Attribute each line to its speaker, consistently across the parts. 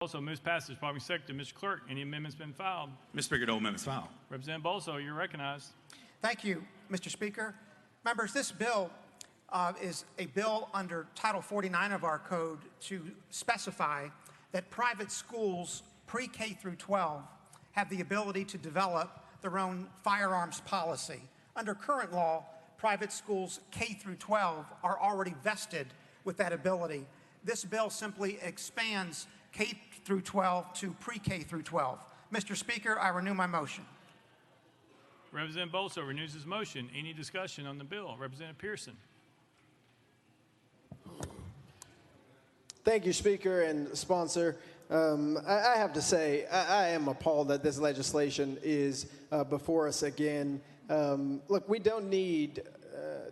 Speaker 1: Also moves passage. Following secretary, Mr. Clerk, any amendments been filed?
Speaker 2: Mr. Speaker, no amendments filed.
Speaker 1: Representative Bolso, you're recognized.
Speaker 3: Thank you, Mr. Speaker. Members, this bill is a bill under Title 49 of our code to specify that private schools pre-K through 12 have the ability to develop their own firearms policy. Under current law, private schools K through 12 are already vested with that ability. This bill simply expands K through 12 to pre-K through 12. Mr. Speaker, I renew my motion.
Speaker 1: Representative Bolso renews his motion. Any discussion on the bill? Representative Pearson.
Speaker 4: Thank you, Speaker and sponsor. I have to say, I am appalled that this legislation is before us again. Look, we don't need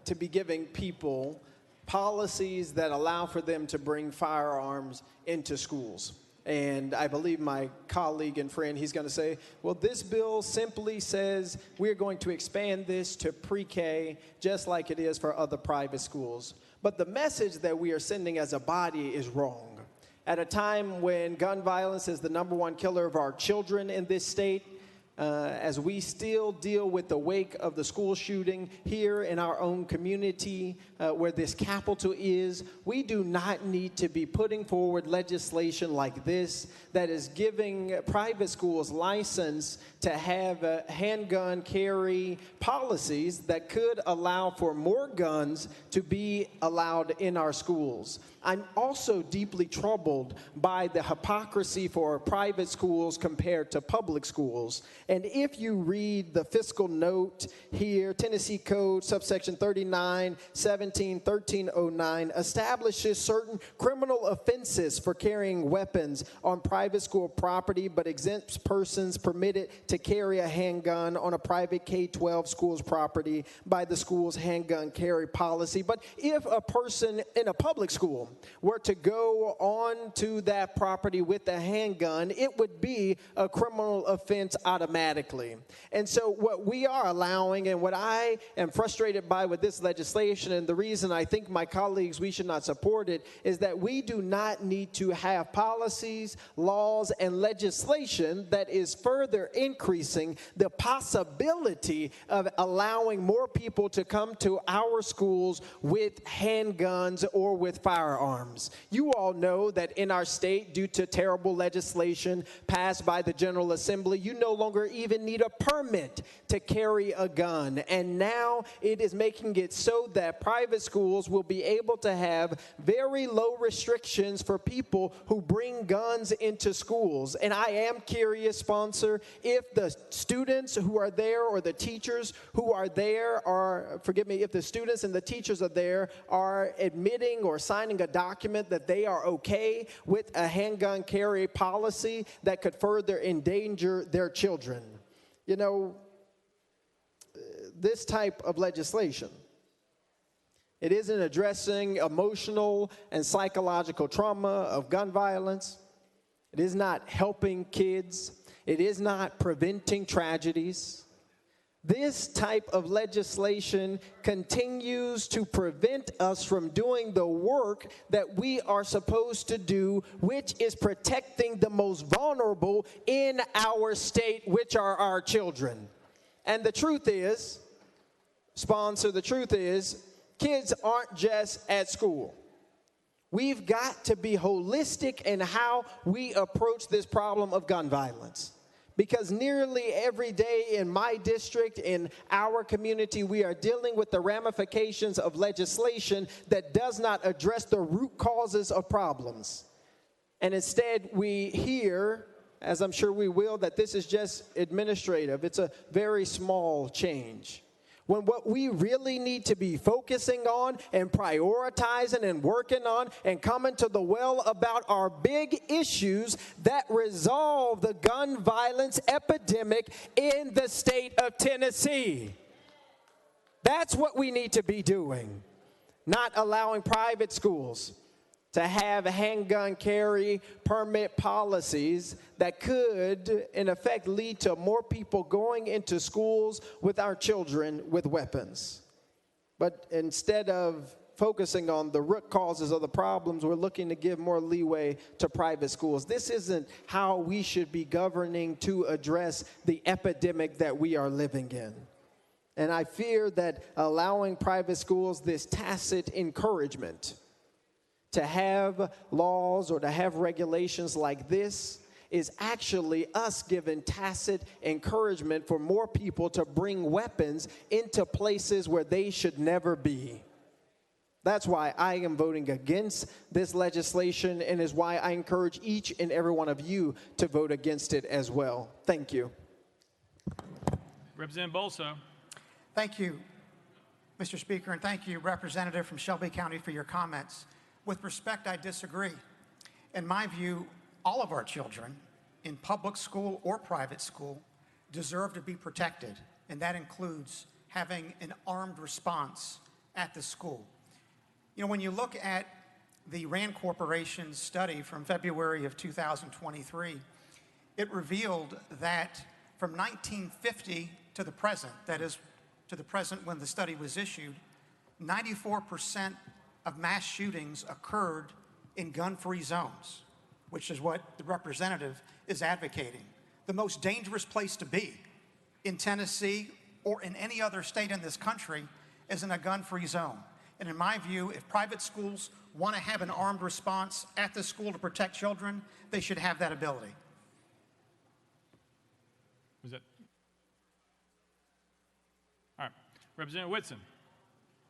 Speaker 4: to be giving people policies that allow for them to bring firearms into schools. And I believe my colleague and friend, he's going to say, well, this bill simply says we're going to expand this to pre-K just like it is for other private schools. But the message that we are sending as a body is wrong. At a time when gun violence is the #1 killer of our children in this state, as we still deal with the wake of the school shooting here in our own community where this capital is, we do not need to be putting forward legislation like this that is giving private schools license to have handgun carry policies that could allow for more guns to be allowed in our schools. I'm also deeply troubled by the hypocrisy for private schools compared to public schools. And if you read the fiscal note here, Tennessee Code subsection 39171309 establishes certain criminal offenses for carrying weapons on private school property, but exempts persons permitted to carry a handgun on a private K-12 school's property by the school's handgun carry policy. But if a person in a public school were to go on to that property with a handgun, it would be a criminal offense automatically. And so what we are allowing, and what I am frustrated by with this legislation, and the reason I think my colleagues we should not support it, is that we do not need to have policies, laws, and legislation that is further increasing the possibility of allowing more people to come to our schools with handguns or with firearms. You all know that in our state, due to terrible legislation passed by the General Assembly, you no longer even need a permit to carry a gun. And now it is making it so that private schools will be able to have very low restrictions for people who bring guns into schools. And I am curious, sponsor, if the students who are there or the teachers who are there are, forgive me, if the students and the teachers are there are admitting or signing a document that they are okay with a handgun carry policy that could further endanger their children. You know, this type of legislation, it isn't addressing emotional and psychological trauma of gun violence. It is not helping kids. It is not preventing tragedies. This type of legislation continues to prevent us from doing the work that we are supposed to do, which is protecting the most vulnerable in our state, which are our children. And the truth is, sponsor, the truth is, kids aren't just at school. We've got to be holistic in how we approach this problem of gun violence. Because nearly every day in my district, in our community, we are dealing with the ramifications of legislation that does not address the root causes of problems. And instead, we hear, as I'm sure we will, that this is just administrative. It's a very small change. When what we really need to be focusing on and prioritizing and working on and coming to the well about our big issues that resolve the gun violence epidemic in the state of Tennessee. That's what we need to be doing, not allowing private schools to have handgun carry permit policies that could, in effect, lead to more people going into schools with our children with weapons. But instead of focusing on the root causes of the problems, we're looking to give more leeway to private schools. This isn't how we should be governing to address the epidemic that we are living in. And I fear that allowing private schools this tacit encouragement to have laws or to have regulations like this is actually us giving tacit encouragement for more people to bring weapons into places where they should never be. That's why I am voting against this legislation, and is why I encourage each and every one of you to vote against it as well. Thank you.
Speaker 1: Representative Bolso.
Speaker 3: Thank you, Mr. Speaker, and thank you, Representative from Shelby County, for your comments. With respect, I disagree. In my view, all of our children, in public school or private school, deserve to be protected, and that includes having an armed response at the school. You know, when you look at the RAND Corporation's study from February of 2023, it revealed that from 1950 to the present, that is, to the present when the study was issued, 94% of mass shootings occurred in gun-free zones, which is what the representative is advocating. The most dangerous place to be in Tennessee or in any other state in this country is in a gun-free zone. And in my view, if private schools want to have an armed response at the school to protect children, they should have that ability.
Speaker 1: Was that? All right. Representative Whitson.